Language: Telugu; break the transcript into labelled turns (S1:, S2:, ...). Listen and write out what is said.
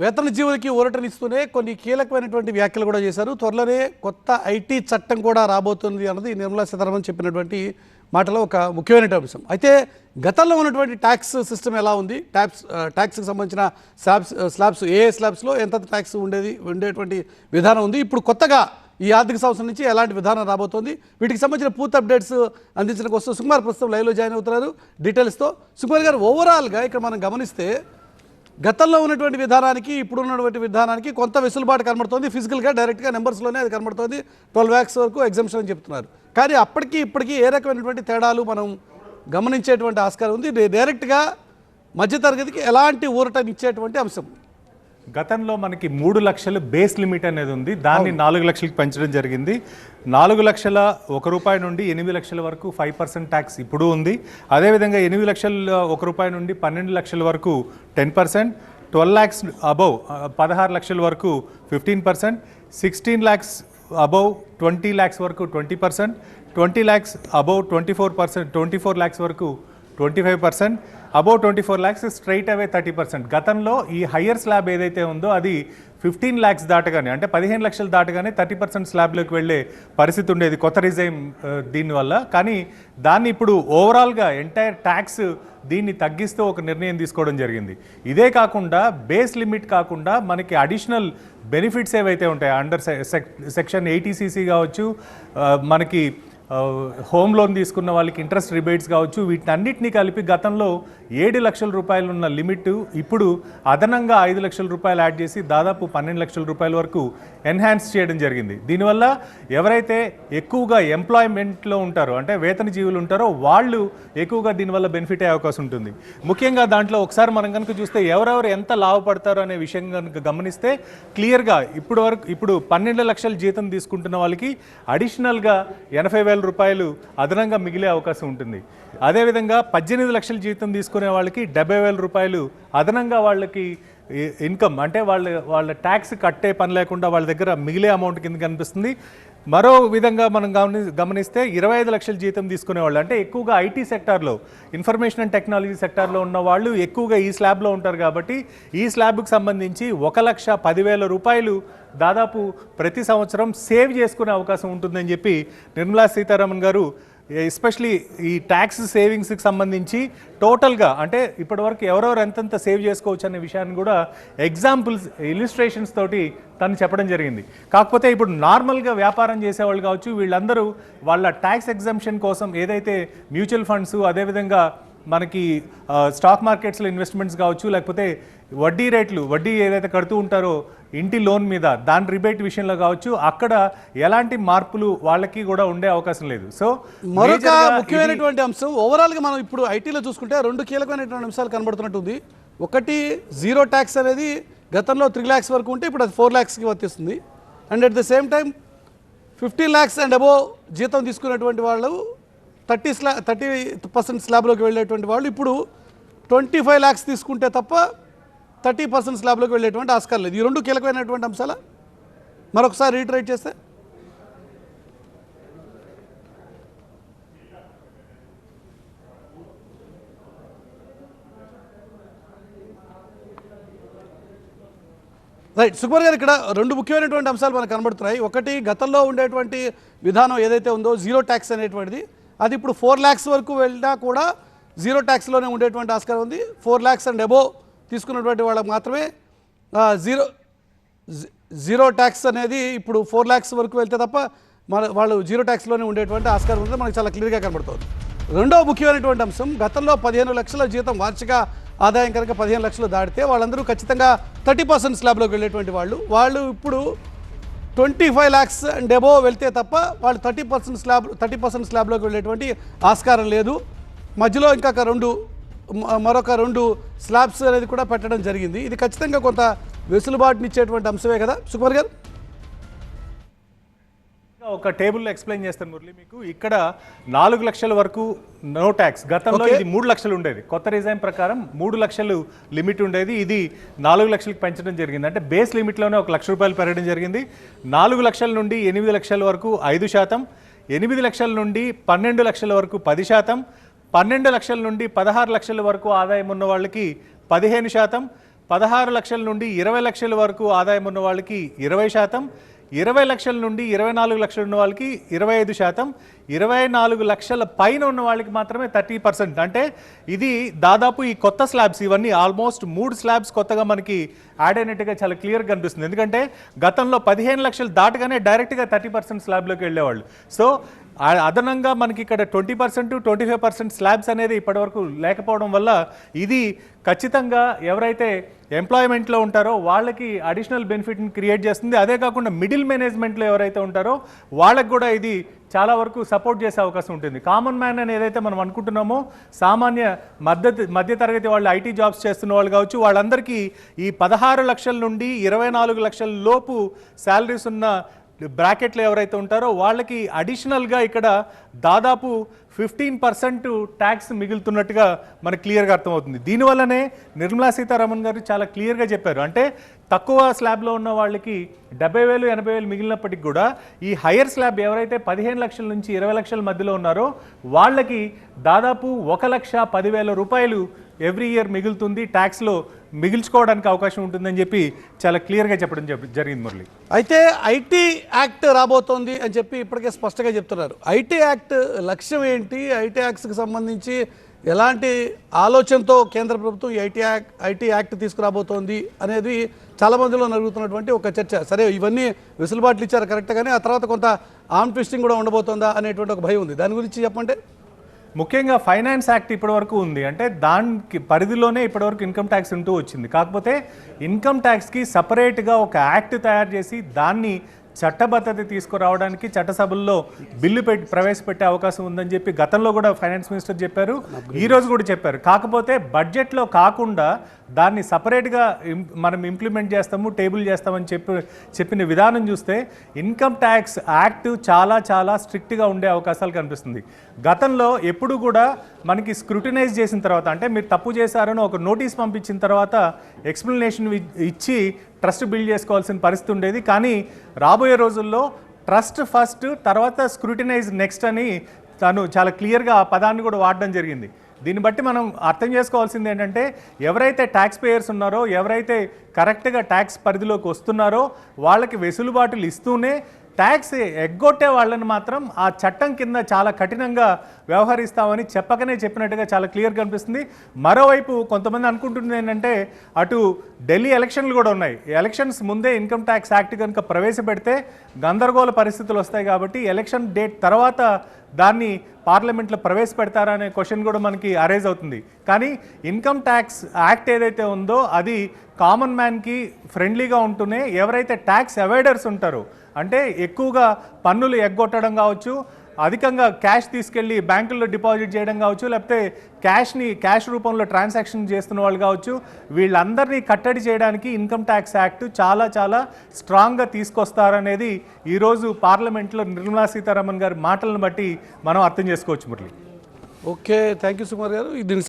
S1: వేతన జీవులకి ఊరటనిస్తూనే కొన్ని కీలకమైనటువంటి వ్యాఖ్యలు కూడా చేశారు. త్వరలోనే కొత్త ఐటీ చట్టం కూడా రాబోతుంది అన్నది నిర్మలా సీతారామన్ చెప్పినటువంటి మాటలో ఒక ముఖ్యమైన అంశం. అయితే గతంలో ఉన్నటువంటి ట్యాక్స్ సిస్టమ్ ఎలా ఉంది, ట్యాక్స్కి సంబంధించిన స్లాబ్స్ ఏ స్లాబ్స్లో ఎంత ట్యాక్స్ ఉండేటువంటి విధానం ఉంది, ఇప్పుడు కొత్తగా ఈ ఆర్థిక సంవత్సరం నుంచి ఎలాంటి విధానం రాబోతోంది, వీటికి సంబంధించిన పూర్తి అప్డేట్స్ అందించడం కోసం సుకుమార్ ప్రస్తుతం లైవ్లో జాయిన్ అవుతున్నారు డీటెయిల్స్తో. సుకుమార్ గారు, ఓవరాల్గా ఇక్కడ మనం గమనిస్తే గతంలో ఉన్నటువంటి విధానానికి ఇప్పుడు ఉన్నటువంటి విధానానికి కొంత వెసులుబాటు కనబడుతుంది. ఫిజికల్గా డైరెక్ట్గా నెంబర్స్లోనే అది కనబడుతుంది. 12 lakhs వరకు ఎగ్జంప్షన్ అని చెప్తున్నారు. కానీ అప్పటికి ఇప్పటికీ ఏ రకమైనటువంటి తేడాలు మనం గమనించేటువంటి ఆస్కారం ఉంది? డైరెక్ట్గా మధ్యతరగతికి ఎలాంటి ఊరటనిచ్చేటువంటి అంశం?
S2: గతంలో మనకి 3 లక్షలు బేస్ లిమిట్ అనేది ఉంది, దాన్ని 4 లక్షలకి పెంచడం జరిగింది. 4 లక్షల ₹1 నుండి 8 లక్షల వరకు 5% ట్యాక్స్ ఇప్పుడు ఉంది. అదేవిధంగా 8 లక్షల ₹1 నుండి 12 లక్షల వరకు 10%, 12 lakhs అబౌవ్ 16 లక్షల వరకు 15%, 16 lakhs అబౌవ్ 20 lakhs వరకు 20%, 20 lakhs అబౌవ్ 24 lakhs వరకు 25%, అబౌవ్ 24 lakhs స్ట్రైట్ అవే 30%. గతంలో ఈ హయ్యర్ స్లాబ్ ఏదైతే ఉందో అది 15 lakhs దాటగానే, అంటే 15 లక్షలు దాటగానే 30% స్లాబ్లోకి వెళ్ళే పరిస్థితి ఉండేది కొత్త రిజైమ్ దీనివల్ల. కానీ దాన్ని ఇప్పుడు ఓవరాల్గా ఎంటైర్ ట్యాక్స్ దీన్ని తగ్గిస్తూ ఒక నిర్ణయం తీసుకోవడం జరిగింది. ఇదే కాకుండా బేస్ లిమిట్ కాకుండా మనకి అడిషనల్ బెనిఫిట్స్ ఏవైతే ఉంటాయో అండర్ సెక్షన్ 80cc కావచ్చు, మనకి హోమ్ లోన్ తీసుకున్న వాళ్ళకి ఇంట్రెస్ట్ రిబేట్స్ కావచ్చు, వీటన్నిటినీ కలిపి గతంలో 7 లక్షల రూపాయలు ఉన్న లిమిట్ ఇప్పుడు అదనంగా 5 లక్షల రూపాయలు యాడ్ చేసి దాదాపు 12 లక్షల రూపాయల వరకు ఎన్హాన్స్ చేయడం జరిగింది. దీనివల్ల ఎవరైతే ఎక్కువగా ఎంప్లాయ్మెంట్లో ఉంటారో, అంటే వేతన జీవులు ఉంటారో, వాళ్ళు ఎక్కువగా దీనివల్ల బెనిఫిట్ అయ్యే అవకాశం ఉంటుంది. ముఖ్యంగా దాంట్లో ఒకసారి మనం కనుక చూస్తే ఎవరెవరు ఎంత లాభపడతారో అనే విషయం కనుక గమనిస్తే క్లియర్గా ఇప్పుడు 12 లక్షల జీతం తీసుకుంటున్న వాళ్ళకి అడిషనల్గా 80,000 రూపాయలు అదనంగా మిగిలే అవకాశం ఉంటుంది. అదేవిధంగా 18 లక్షల జీతం తీసుకునే వాళ్ళకి 70,000 రూపాయలు అదనంగా వాళ్ళకి ఇన్కమ్, అంటే వాళ్ళ ట్యాక్స్ కట్టే పని లేకుండా వాళ్ళ దగ్గర మిగిలే అమౌంట్ కింద కనిపిస్తుంది. మరో విధంగా మనం గమనిస్తే 25 లక్షల జీతం తీసుకునే వాళ్ళు, అంటే ఎక్కువగా ఐటీ సెక్టార్లో, ఇన్ఫర్మేషన్ అండ్ టెక్నాలజీ సెక్టార్లో ఉన్న వాళ్ళు ఎక్కువగా ఈ స్లాబ్లో ఉంటారు. కాబట్టి ఈ స్లాబ్కి సంబంధించి 1,10,000 రూపాయలు దాదాపు ప్రతి సంవత్సరం సేవ్ చేసుకునే అవకాశం ఉంటుందని చెప్పి నిర్మలా సీతారామన్ గారు ఎస్పెషలీ ఈ ట్యాక్స్ సేవింగ్స్కి సంబంధించి టోటల్గా, అంటే ఇప్పటివరకు ఎవరెవరు ఎంతెంత సేవ్ చేసుకోవచ్చు అనే విషయాన్ని కూడా ఎగ్జాంపుల్స్, ఇలిస్ట్రేషన్స్ తోటి తను చెప్పడం జరిగింది. కాకపోతే ఇప్పుడు నార్మల్గా వ్యాపారం చేసేవాళ్ళు కావచ్చు, వీళ్ళందరూ వాళ్ళ ట్యాక్స్ ఎగ్జంప్షన్ కోసం ఏదైతే మ్యూచువల్ ఫండ్స్, అదేవిధంగా మనకి స్టాక్ మార్కెట్స్లో ఇన్వెస్ట్మెంట్స్ కావచ్చు, లేకపోతే వడ్డీ ఏదైతే కడుతూ ఉంటారో ఇంటి లోన్ మీద, దాని రిబేట్ విషయంలో కావచ్చు, అక్కడ ఎలాంటి మార్పులు వాళ్ళకి కూడా ఉండే అవకాశం లేదు. సో
S1: మరొక ముఖ్యమైనటువంటి అంశం, ఓవరాల్గా మనం ఇప్పుడు ఐటీలో చూసుకుంటే 2 కీలకమైనటువంటి అంశాలు కనబడుతున్నట్టుంది. ఒకటి, జీరో ట్యాక్స్ అనేది గతంలో 3 lakhs వరకు ఉంటే ఇప్పుడు అది 4 lakhsకి వర్తిస్తుంది. And at the same time 15 lakhs and above జీతం తీసుకునేటువంటి వాళ్ళు 30% స్లాబ్లోకి వెళ్ళేటువంటి వాళ్ళు ఇప్పుడు 25 lakhs తీసుకుంటే తప్ప 30% స్లాబ్లోకి వెళ్ళేటువంటి ఆస్కారం లేదు. ఈ 2 కీలకమైనటువంటి అంశాల మరొకసారి రీటరేట్ చేస్తే, రైట్ సుకుమార్ గారు, ఇక్కడ 2 ముఖ్యమైనటువంటి అంశాలు మనకు కనబడుతున్నాయి. ఒకటి, గతంలో ఉండేటువంటి విధానం ఏదైతే ఉందో జీరో ట్యాక్స్ అనేటువంటిది, అది ఇప్పుడు 4 lakhs వరకు వెళ్ళినా కూడా జీరో ట్యాక్స్లోనే ఉండేటువంటి ఆస్కారం ఉంది. 4 lakhs అండ్ అబోవ్ తీసుకున్నటువంటి వాళ్ళకి మాత్రమే జీరో ట్యాక్స్ అనేది ఇప్పుడు 4 lakhs వరకు వెళ్తే తప్ప వాళ్ళు జీరో ట్యాక్స్లోనే ఉండేటువంటి ఆస్కారం ఉంది, మనకు చాలా క్లియర్గా కనబడుతుంది. రెండవ ముఖ్యమైనటువంటి అంశం, గతంలో 15 లక్షల జీతం వార్షిక ఆదాయం కనుక 15 లక్షలు దాటితే వాళ్ళందరూ ఖచ్చితంగా 30% స్లాబ్లోకి వెళ్ళేటువంటి వాళ్ళు ఇప్పుడు 25 lakhs అండ్ అబోవ్ వెళ్తే తప్ప వాళ్ళు 30% స్లాబ్లోకి వెళ్ళేటువంటి ఆస్కారం లేదు. మధ్యలో ఇంకా మరొక 2 స్లాబ్స్ అనేది కూడా పెట్టడం జరిగింది. ఇది ఖచ్చితంగా కొంత వెసులుబాటునిచ్చేటువంటి అంశమే కదా సుకుమార్ గారు?
S2: ఒక టేబుల్లో ఎక్స్ప్లెయిన్ చేస్తాను మురళి మీకు. ఇక్కడ 4 లక్షల వరకు నో ట్యాక్స్, గతంలో ఇది 3 లక్షలు ఉండేది. కొత్త రిజైమ్ ప్రకారం 3 లక్షలు లిమిట్ ఉండేది, ఇది 4 లక్షలకు పెంచడం జరిగింది. అంటే బేస్ లిమిట్లోనే 1 లక్ష రూపాయలు పెరగడం జరిగింది. 4 లక్షల నుండి 8 లక్షల వరకు 5%, 8 లక్షల నుండి 12 లక్షల వరకు 10%, 12 లక్షల నుండి 16 లక్షల వరకు ఆదాయం ఉన్న వాళ్ళకి 15%, 16 లక్షల నుండి 20 లక్షల వరకు ఆదాయం ఉన్న వాళ్ళకి 20%, 20 లక్షల నుండి 24 లక్షలు ఉన్న వాళ్ళకి 25%, 24 లక్షల పైన ఉన్న వాళ్ళకి మాత్రమే 30%. అంటే ఇది దాదాపు ఈ కొత్త స్లాబ్స్ ఇవన్నీ ఆల్మోస్ట్ 3 స్లాబ్స్ కొత్తగా మనకి యాడ్ అయినట్టుగా చాలా క్లియర్గా కనిపిస్తుంది. ఎందుకంటే గతంలో 15 లక్షలు దాటగానే డైరెక్ట్గా 30% స్లాబ్లోకి వెళ్ళేవాళ్ళు. సో అదనంగా మనకి ఇక్కడ 20%, 25% స్లాబ్స్ అనేది ఇప్పటివరకు లేకపోవడం వల్ల ఇది ఖచ్చితంగా ఎవరైతే ఎంప్లాయ్మెంట్లో ఉంటారో వాళ్ళకి అడిషనల్ బెనిఫిట్ని క్రియేట్ చేస్తుంది. అదే కాకుండా మిడిల్ మేనేజ్మెంట్లో ఎవరైతే ఉంటారో వాళ్ళకి కూడా ఇది చాలా వరకు సపోర్ట్ చేసే అవకాశం ఉంటుంది. కామన్ మ్యాన్ అని ఏదైతే మనం అనుకుంటున్నామో సామాన్య మధ్యతరగతి వాళ్ళు ఐటీ జాబ్స్ చేస్తున్న వాళ్ళు కావచ్చు, వాళ్ళందరికీ ఈ 16 లక్షల నుండి 24 లక్షల లోపు శాలరీస్ ఉన్న బ్రాకెట్లు ఎవరైతే ఉంటారో వాళ్ళకి అడిషనల్గా ఇక్కడ దాదాపు 15% ట్యాక్స్ మిగులుతున్నట్టుగా మనకు క్లియర్గా అర్థమవుతుంది. దీనివల్లనే నిర్మలా సీతారామన్ గారు చాలా క్లియర్గా చెప్పారు. అంటే తక్కువ స్లాబ్లో ఉన్న వాళ్ళకి 70,000, 80,000 మిగిలినప్పటికి కూడా ఈ హయ్యర్ స్లాబ్ ఎవరైతే 15 లక్షల నుంచి 20 లక్షల మధ్యలో ఉన్నారో వాళ్ళకి దాదాపు 1,10,000 రూపాయలు ఎవ్రీ ఇయర్ మిగులుతుంది, ట్యాక్స్లో మిగిల్చుకోవడానికి అవకాశం ఉంటుందని చెప్పి చాలా క్లియర్గా చెప్పడం జరిగింది మురళి.
S1: అయితే ఐటీ యాక్ట్ రాబోతోంది అని చెప్పి ఇప్పటికే స్పష్టంగా చెప్తున్నారు. ఐటీ యాక్ట్ లక్ష్యం ఏంటి? ఐటీ యాక్ట్కి సంబంధించి ఎలాంటి ఆలోచనతో కేంద్ర ప్రభుత్వం ఈ ఐటీ యాక్ట్ తీసుకురాబోతోంది అనేది చాలా మందిలో నలుగుతున్నటువంటి ఒక చర్చ. సరే, ఇవన్నీ వెసులుబాట్లు ఇచ్చారు కరెక్ట్, కానీ ఆ తర్వాత కొంత ఆర్మ్ ట్విస్టింగ్ కూడా ఉండబోతోందా అనేటువంటి ఒక భయం ఉంది. దాని గురించి చెప్పండి.
S2: ముఖ్యంగా ఫైనాన్స్ యాక్ట్ ఇప్పటివరకు ఉంది, అంటే దానికి పరిధిలోనే ఇప్పటివరకు ఇన్కమ్ ట్యాక్స్ ఉంటూ వచ్చింది. కాకపోతే ఇన్కమ్ ట్యాక్స్కి సపరేట్గా ఒక యాక్ట్ తయారు చేసి దాన్ని చట్టబద్ధత తీసుకురావడానికి చట్టసభల్లో బిల్లు ప్రవేశపెట్టే అవకాశం ఉందని చెప్పి గతంలో కూడా ఫైనాన్స్ మినిస్టర్ చెప్పారు, ఈరోజు కూడా చెప్పారు. కాకపోతే బడ్జెట్లో కాకుండా దాన్ని సపరేట్గా మనం ఇంప్లిమెంట్ చేస్తాము, టేబుల్ చేస్తామని చెప్పిన విధానం చూస్తే ఇన్కమ్ ట్యాక్స్ యాక్ట్ చాలా చాలా స్ట్రిక్ట్గా ఉండే అవకాశాలు కనిపిస్తుంది. గతంలో ఎప్పుడు కూడా మనకి స్క్రూటినైజ్ చేసిన తర్వాత, అంటే మీరు తప్పు చేశారని ఒక నోటీస్ పంపించిన తర్వాత ఎక్స్ప్లెనేషన్ ఇచ్చి ట్రస్ట్ బిల్డ్ చేసుకోవాల్సిన పరిస్థితి ఉండేది. కానీ రాబోయే రోజుల్లో ట్రస్ట్ ఫస్ట్, తర్వాత స్క్రూటినైజ్ నెక్స్ట్ అని తను చాలా క్లియర్గా ఆ పదాన్ని కూడా వాడడం జరిగింది. దీన్ని బట్టి మనం అర్థం చేసుకోవాల్సింది ఏంటంటే ఎవరైతే ట్యాక్స్ పేయర్స్ ఉన్నారో, ఎవరైతే కరెక్ట్గా ట్యాక్స్ పరిధిలోకి వస్తున్నారో వాళ్ళకి వెసులుబాటులు ఇస్తూనే ట్యాక్స్ ఎగ్గొట్టే వాళ్ళని మాత్రం ఆ చట్టం కింద చాలా కఠినంగా వ్యవహరిస్తామని చెప్పినట్టుగా చాలా క్లియర్గా కనిపిస్తుంది. మరోవైపు కొంతమంది అనుకుంటుంది ఏంటంటే అటు ఢిల్లీ ఎలక్షన్లు కూడా ఉన్నాయి, ఎలక్షన్స్ ముందే ఇన్కమ్ ట్యాక్స్ యాక్ట్ కనుక ప్రవేశపెడితే గందరగోళ పరిస్థితులు వస్తాయి కాబట్టి ఎలక్షన్ డేట్ తర్వాత దాన్ని పార్లమెంట్లో ప్రవేశపెడతారా అనే క్వశ్చన్ కూడా మనకి అరైజ్ అవుతుంది. కానీ ఇన్కమ్ ట్యాక్స్ యాక్ట్ ఏదైతే ఉందో అది కామన్ మ్యాన్కి ఫ్రెండ్లీగా ఉంటూనే ఎవరైతే ట్యాక్స్ అవాయిడర్స్ ఉంటారో, అంటే ఎక్కువగా పన్నులు ఎగ్గొట్టడం కావచ్చు, అధికంగా క్యాష్ తీసుకెళ్ళి బ్యాంకుల్లో డిపాజిట్ చేయడం కావచ్చు, లేకపోతే క్యాష్ రూపంలో ట్రాన్సాక్షన్ చేస్తున్న వాళ్ళు కావచ్చు, వీళ్ళందరినీ కట్టడి చేయడానికి ఇన్కమ్ ట్యాక్స్ యాక్ట్ చాలా చాలా స్ట్రాంగ్గా తీసుకొస్తారనేది ఈరోజు పార్లమెంట్లో నిర్మలా సీతారామన్ గారి మాటలను బట్టి మనం అర్థం చేసుకోవచ్చు మురళి.
S1: ఓకే, థ్యాంక్ యూ సుమార్ గారు. దీని